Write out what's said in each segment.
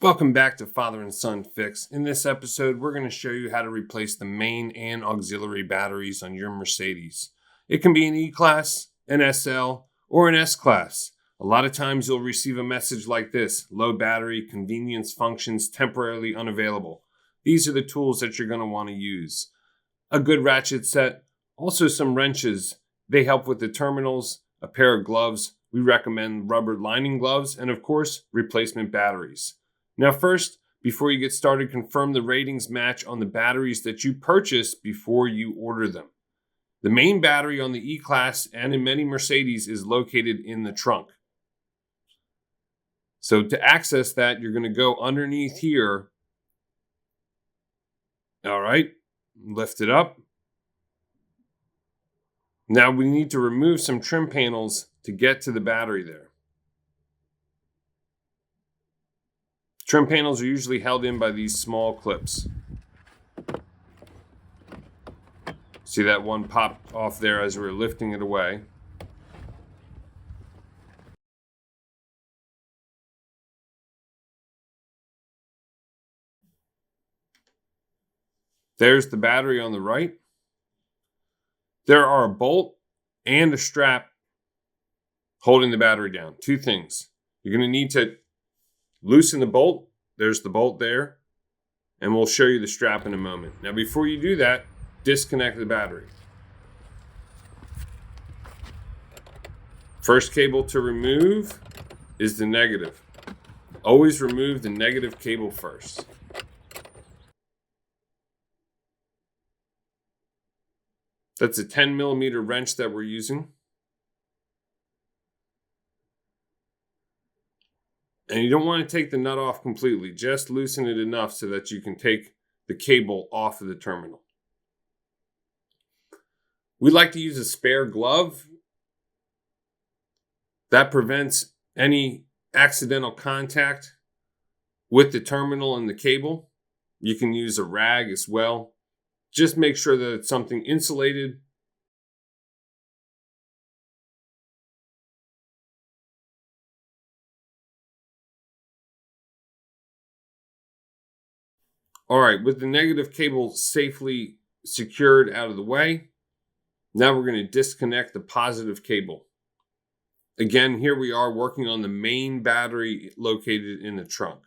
Welcome back to Father and Son Fix. In this episode, we're going to show you how to replace the main and auxiliary batteries on your Mercedes. It can be an E-Class, an SL, or an S-Class. A lot of times you'll receive a message like this: low battery, convenience functions temporarily unavailable. These are the tools that you're going to want to use. A good ratchet set, also some wrenches. They help with the terminals, a pair of gloves. We recommend rubber lining gloves, and of course, replacement batteries. Now first, before you get started, confirm the ratings match on the batteries that you purchase before you order them. The main battery on the E-Class and in many Mercedes is located in the trunk. So to access that, you're going to go underneath here. All right, lift it up. Now we need to remove some trim panels to get to the battery there. Trim panels are usually held in by these small clips. See that one popped off there as we were lifting it away. There's the battery on the right. There are a bolt and a strap holding the battery down. Two things. You're going to need to loosen the bolt. There's the bolt there. And we'll show you the strap in a moment. Now, before you do that, disconnect the battery. First cable to remove is the negative. Always remove the negative cable first. That's a 10 millimeter wrench that we're using. And you don't want to take the nut off completely. Just loosen it enough so that you can take the cable off of the terminal. We like to use a spare glove. That prevents any accidental contact with the terminal and the cable. You can use a rag as well. Just make sure that it's something insulated. All right, with the negative cable safely secured out of the way, now we're going to disconnect the positive cable. Again, here we are working on the main battery located in the trunk.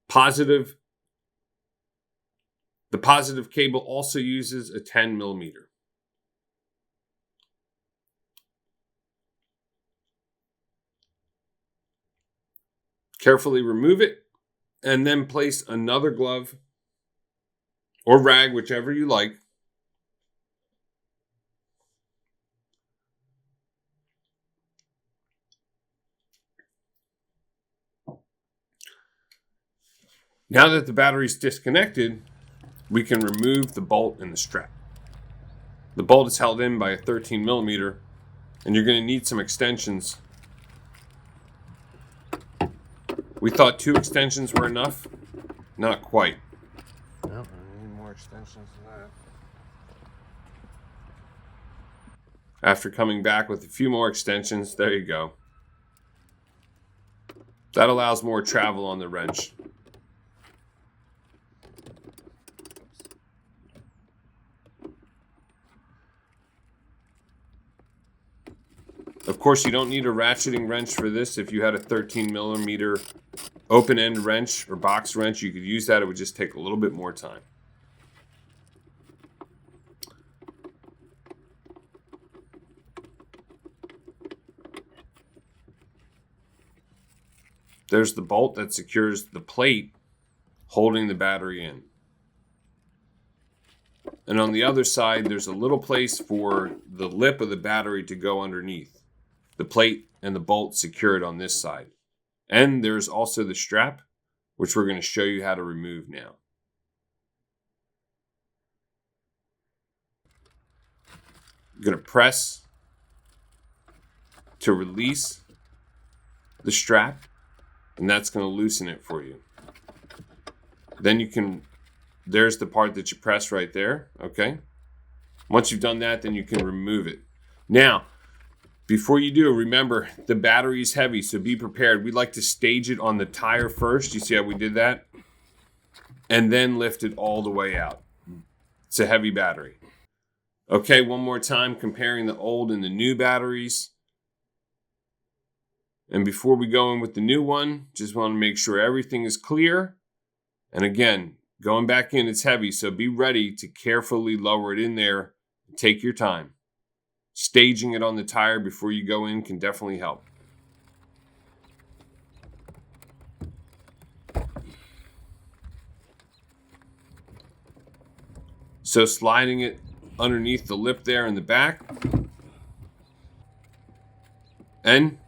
The positive cable also uses a 10 millimeter. Carefully remove it and then place another glove or rag, whichever you like. Now that the battery is disconnected, we can remove the bolt and the strap. The bolt is held in by a 13 millimeter, and you're going to need some extensions. We thought 2 extensions were enough. Not quite. Nope, I need more extensions than that. After coming back with a few more extensions, there you go. That allows more travel on the wrench. Of course, you don't need a ratcheting wrench for this. If you had a 13 millimeter open end wrench or box wrench, you could use that. It would just take a little bit more time. There's the bolt that secures the plate holding the battery in. And on the other side, there's a little place for the lip of the battery to go underneath. The plate and the bolt secured on this side. And there's also the strap, which we're going to show you how to remove now. You're going to press to release the strap, and that's going to loosen it for you. Then there's the part that you press right there, okay? Once you've done that, then you can remove it. Now, Before you do, remember the battery is heavy, so be prepared. We'd like to stage it on the tire first. You see how we did that? And then lift it all the way out. It's a heavy battery. Okay, one more time, comparing the old and the new batteries. And before we go in with the new one, just want to make sure everything is clear. And again, going back in, it's heavy, so be ready to carefully lower it in there. Take your time. Staging it on the tire before you go in can definitely help. So sliding it underneath the lip there in the back. And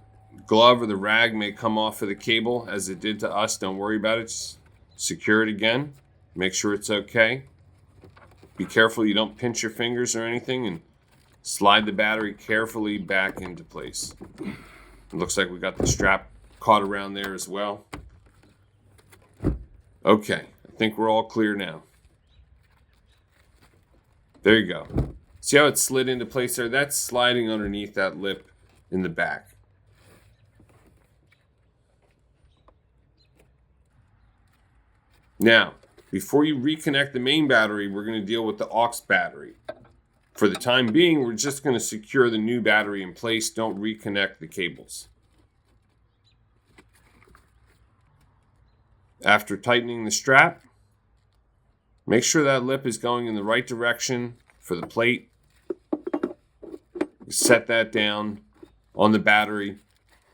glove or the rag may come off of the cable as it did to us. Don't worry about it. Just secure it again. Make sure it's okay. Be careful you don't pinch your fingers or anything, and slide the battery carefully back into place. It looks like we got the strap caught around there as well. Okay, I think we're all clear now. There you go. See how it slid into place there? That's sliding underneath that lip in the back. Now, before you reconnect the main battery, we're going to deal with the aux battery. For the time being, we're just going to secure the new battery in place. Don't reconnect the cables. After tightening the strap, make sure that lip is going in the right direction for the plate. Set that down on the battery.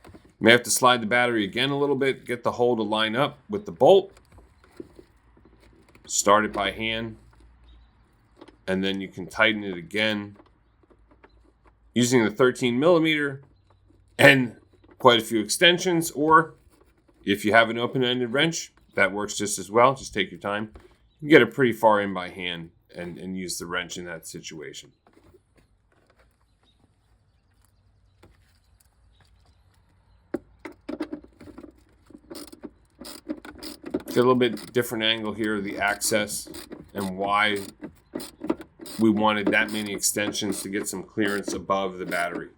You may have to slide the battery again a little bit, get the hole to line up with the bolt. Start it by hand, and then you can tighten it again using the 13 millimeter and quite a few extensions, or if you have an open-ended wrench, that works just as well. Just take your time. You can get it pretty far in by hand and use the wrench in that situation. Get a little bit different angle here of the access and why we wanted that many extensions to get some clearance above the battery.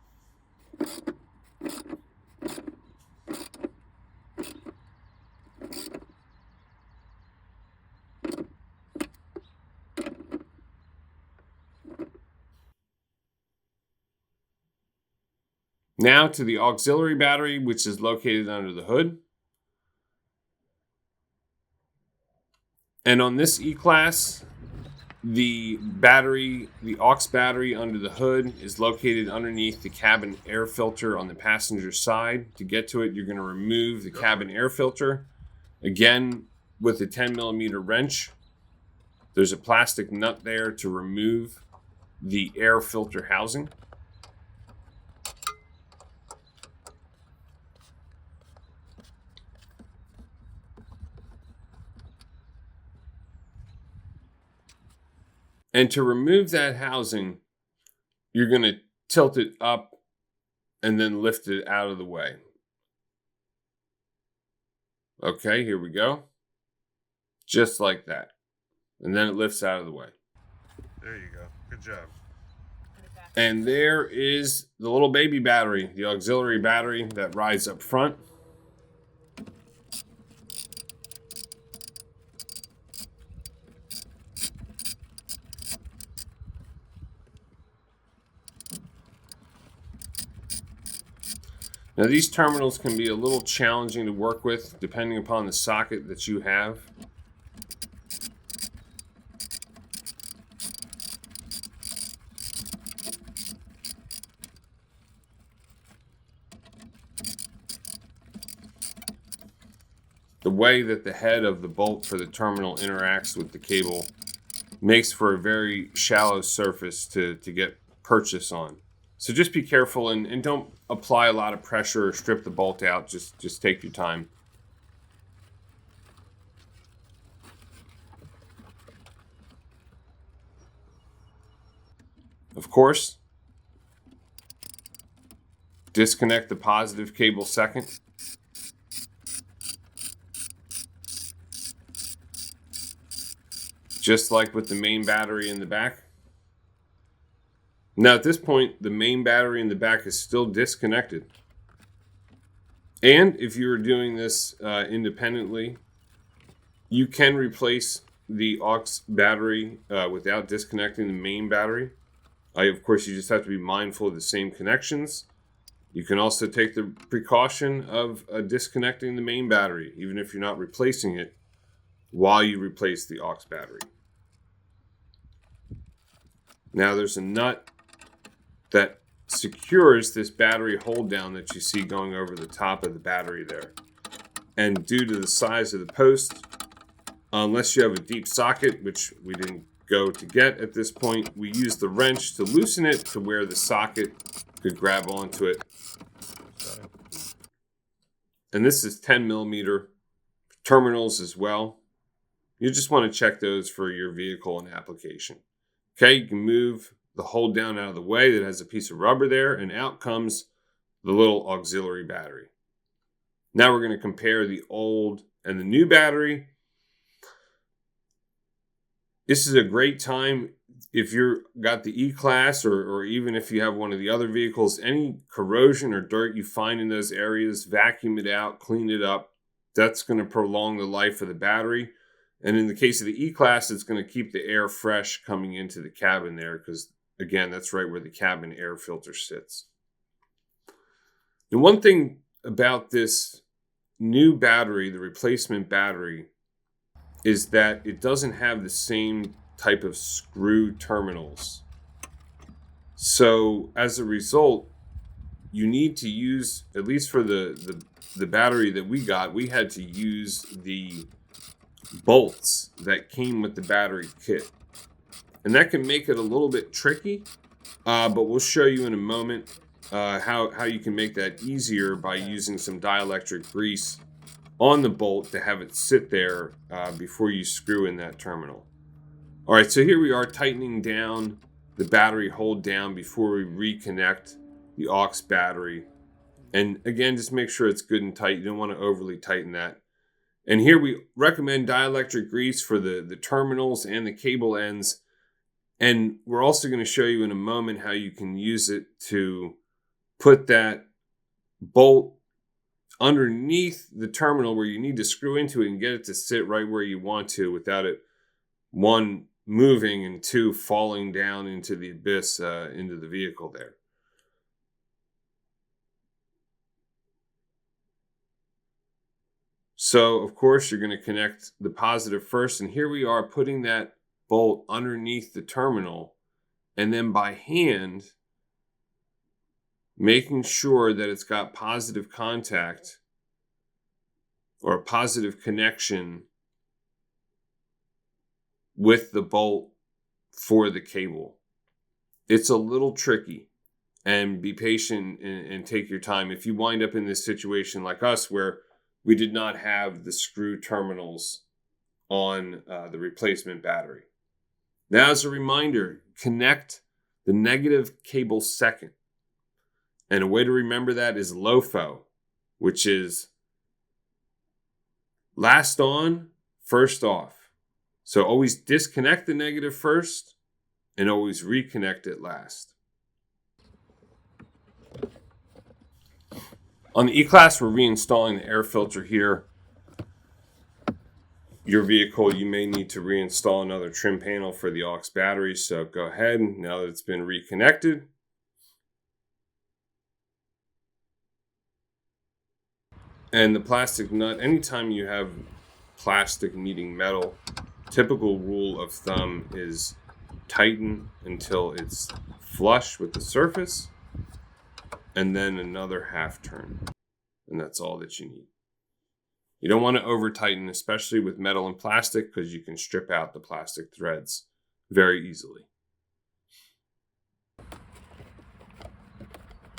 Now to the auxiliary battery, which is located under the hood. And on this E-Class, the battery, the aux battery under the hood is located underneath the cabin air filter on the passenger side. To get to it, you're going to remove the cabin air filter. Again, with a 10 millimeter wrench, there's a plastic nut there to remove the air filter housing. And to remove that housing, you're going to tilt it up and then lift it out of the way. Okay, here we go. Just like that. And then it lifts out of the way. There you go. Good job. And there is the little baby battery, the auxiliary battery that rides up front. Now these terminals can be a little challenging to work with depending upon the socket that you have. The way that the head of the bolt for the terminal interacts with the cable makes for a very shallow surface to get purchase on. So just be careful and don't apply a lot of pressure or strip the bolt out. Just take your time. Of course, disconnect the positive cable second. Just like with the main battery in the back. Now at this point, the main battery in the back is still disconnected. And if you're doing this independently, you can replace the aux battery without disconnecting the main battery. Of course, you just have to be mindful of the same connections. You can also take the precaution of disconnecting the main battery, even if you're not replacing it, while you replace the aux battery. Now there's a nut that secures this battery hold down that you see going over the top of the battery there. And due to the size of the post, unless you have a deep socket, which we didn't go to get at this point, we use the wrench to loosen it to where the socket could grab onto it. And this is 10 millimeter terminals as well. You just want to check those for your vehicle and application. Okay, you can move the hold down out of the way that has a piece of rubber there, and out comes the little auxiliary battery. Now we're going to compare the old and the new battery. This is a great time if you've got the E-Class or even if you have one of the other vehicles, any corrosion or dirt you find in those areas, vacuum it out, clean it up. That's going to prolong the life of the battery. And in the case of the E-Class, it's going to keep the air fresh coming into the cabin there because, again, that's right where the cabin air filter sits. And one thing about this new battery, the replacement battery, is that it doesn't have the same type of screw terminals. So as a result, you need to use, at least for the battery that we got, we had to use the bolts that came with the battery kit. And that can make it a little bit tricky, but we'll show you in a moment how you can make that easier by using some dielectric grease on the bolt to have it sit there before you screw in that terminal. All right, so here we are tightening down the battery hold down before we reconnect the aux battery. And again, just make sure it's good and tight. You don't want to overly tighten that. And here we recommend dielectric grease for the terminals and the cable ends. And we're also going to show you in a moment how you can use it to put that bolt underneath the terminal where you need to screw into it and get it to sit right where you want to without it, one, moving and two, falling down into the abyss, into the vehicle there. So, of course, you're going to connect the positive first. And here we are putting that bolt underneath the terminal. And then by hand, making sure that it's got positive contact or a positive connection with the bolt for the cable. It's a little tricky, and be patient and take your time. If you wind up in this situation like us where we did not have the screw terminals on the replacement battery. Now, as a reminder, connect the negative cable second. And a way to remember that is LOFO, which is last on, first off. So always disconnect the negative first and always reconnect it last. On the E-Class, we're reinstalling the air filter here. Your vehicle, you may need to reinstall another trim panel for the aux battery. So go ahead, now that it's been reconnected. And the plastic nut, anytime you have plastic meeting metal, typical rule of thumb is tighten until it's flush with the surface, and then another half turn. And that's all that you need. You don't want to over tighten, especially with metal and plastic, because you can strip out the plastic threads very easily.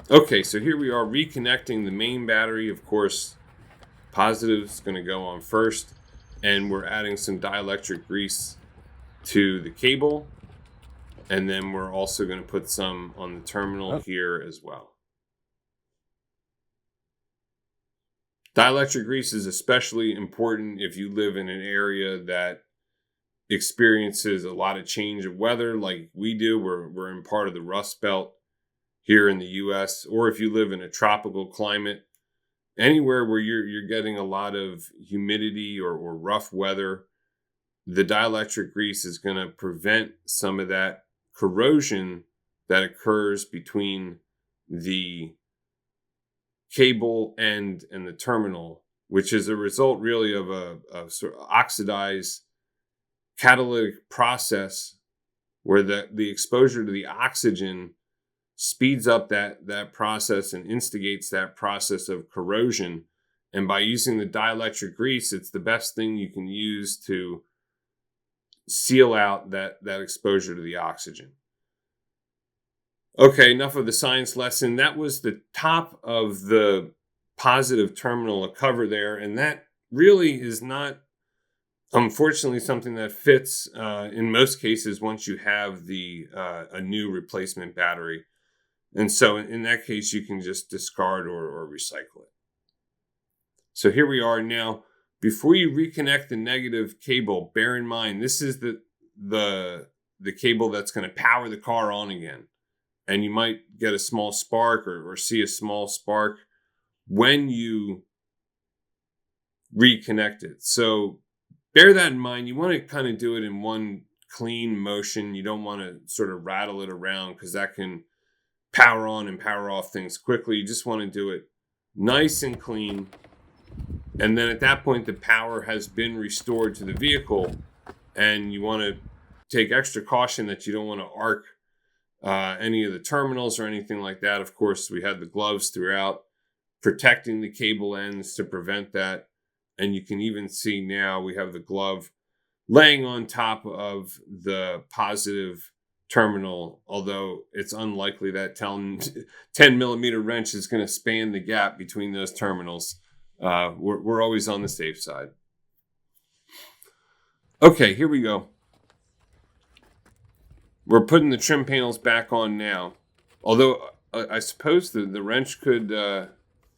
Okay, so here we are reconnecting the main battery. Of course, positive is going to go on first, and we're adding some dielectric grease to the cable, and then we're also going to put some on the terminal here as well. Dielectric grease is especially important if you live in an area that experiences a lot of change of weather like we do. We're in part of the Rust Belt here in the US, or if you live in a tropical climate, anywhere where you're getting a lot of humidity or rough weather, the dielectric grease is going to prevent some of that corrosion that occurs between the cable and the terminal, which is a result really of a sort of oxidized catalytic process where the exposure to the oxygen speeds up that process and instigates that process of corrosion. And by using the dielectric grease, it's the best thing you can use to seal out that exposure to the oxygen. Okay, enough of the science lesson. That was the top of the positive terminal cover there, and that really is not, unfortunately, something that fits in most cases once you have a new replacement battery. And so in that case, you can just discard or recycle it. So here we are now. Before you reconnect the negative cable, bear in mind, this is the cable that's going to power the car on again. And you might get a small spark or see a small spark when you reconnect it. So bear that in mind. You want to kind of do it in one clean motion. You don't want to sort of rattle it around because that can power on and power off things quickly. You just want to do it nice and clean. And then at that point, the power has been restored to the vehicle. And you want to take extra caution that you don't want to arc any of the terminals or anything like that. Of course, we had the gloves throughout, protecting the cable ends to prevent that. And you can even see now we have the glove laying on top of the positive terminal, although it's unlikely that 10 millimeter wrench is going to span the gap between those terminals. We're always on the safe side. Okay, here we go. We're putting the trim panels back on now. Although I suppose the wrench could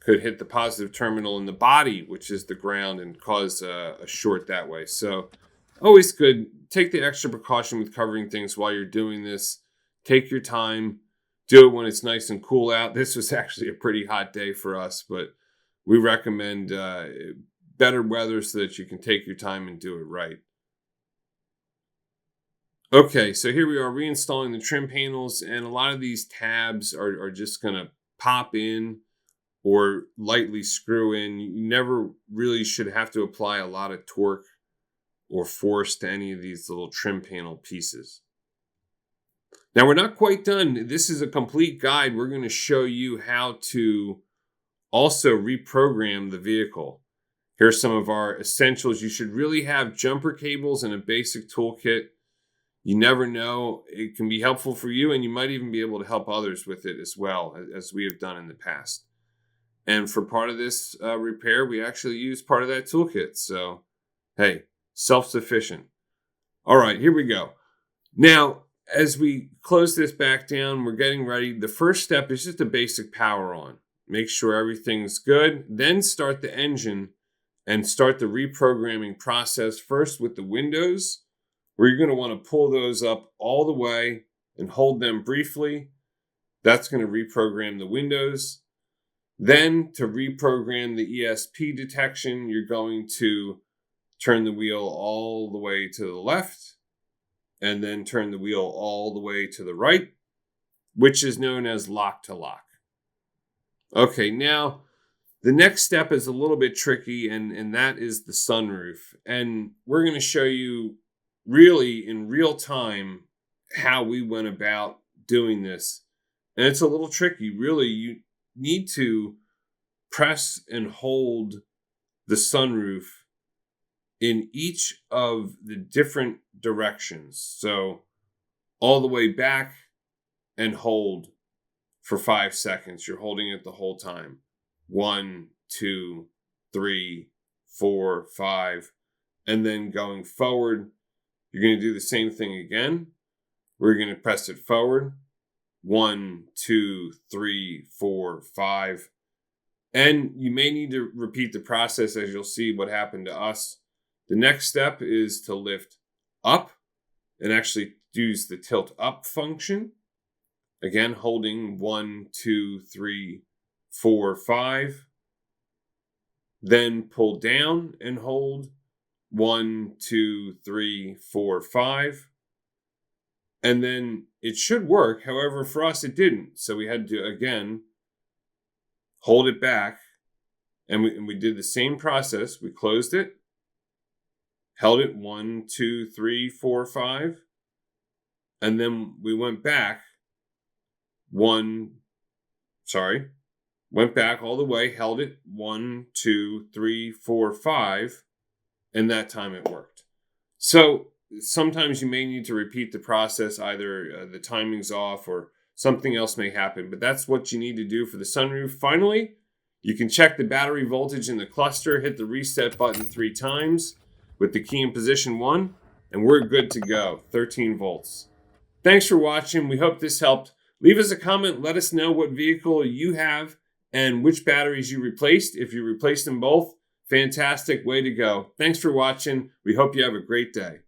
hit the positive terminal in the body, which is the ground, and cause a short that way. So always good. Take the extra precaution with covering things while you're doing this. Take your time. Do it when it's nice and cool out. This was actually a pretty hot day for us, but we recommend better weather so that you can take your time and do it right. Okay, so here we are reinstalling the trim panels, and a lot of these tabs are just going to pop in or lightly screw in. You never really should have to apply a lot of torque or force to any of these little trim panel pieces. Now, we're not quite done. This is a complete guide. We're going to show you how to also reprogram the vehicle. Here's some of our essentials. You should really have jumper cables and a basic toolkit. You never know. It can be helpful for you, and you might even be able to help others with it as well, as we have done in the past. And for part of this repair, we actually use part of that toolkit. So, hey, self-sufficient. All right, here we go. Now, as we close this back down, we're getting ready. The first step is just a basic power on. Make sure everything's good. Then start the engine and start the reprogramming process first with the windows, where you're going to want to pull those up all the way and hold them briefly. That's going to reprogram the windows. Then to reprogram the ESP detection, you're going to turn the wheel all the way to the left and then turn the wheel all the way to the right, which is known as lock to lock. Okay, now the next step is a little bit tricky, and that is the sunroof. And we're going to show you really in real time how we went about doing this. And it's a little tricky. Really, you need to press and hold the sunroof in each of the different directions. So all the way back and hold for 5 seconds. You're holding it the whole time. 1, 2, 3, 4, 5. And then going forward, you're going to do the same thing again. We're going to press it forward. 1, 2, 3, 4, 5. And you may need to repeat the process, as you'll see what happened to us. The next step is to lift up and actually use the tilt up function. Again, holding 1, 2, 3, 4, 5. Then pull down and hold 1, 2, 3, 4, 5. And then it should work. However, for us, it didn't. So we had to, again, hold it back. And we did the same process. We closed it, held it 1, 2, 3, 4, 5. And then we went back went back all the way, held it 1, 2, 3, 4, 5. And that time it worked. So sometimes you may need to repeat the process, either the timing's off or something else may happen, but that's what you need to do for the sunroof. Finally, you can check the battery voltage in the cluster, hit the reset button 3 times with the key in position 1, and we're good to go, 13 volts. Thanks for watching. We hope this helped. Leave us a comment. Let us know what vehicle you have and which batteries you replaced. If you replaced them both, fantastic, way to go. Thanks for watching. We hope you have a great day.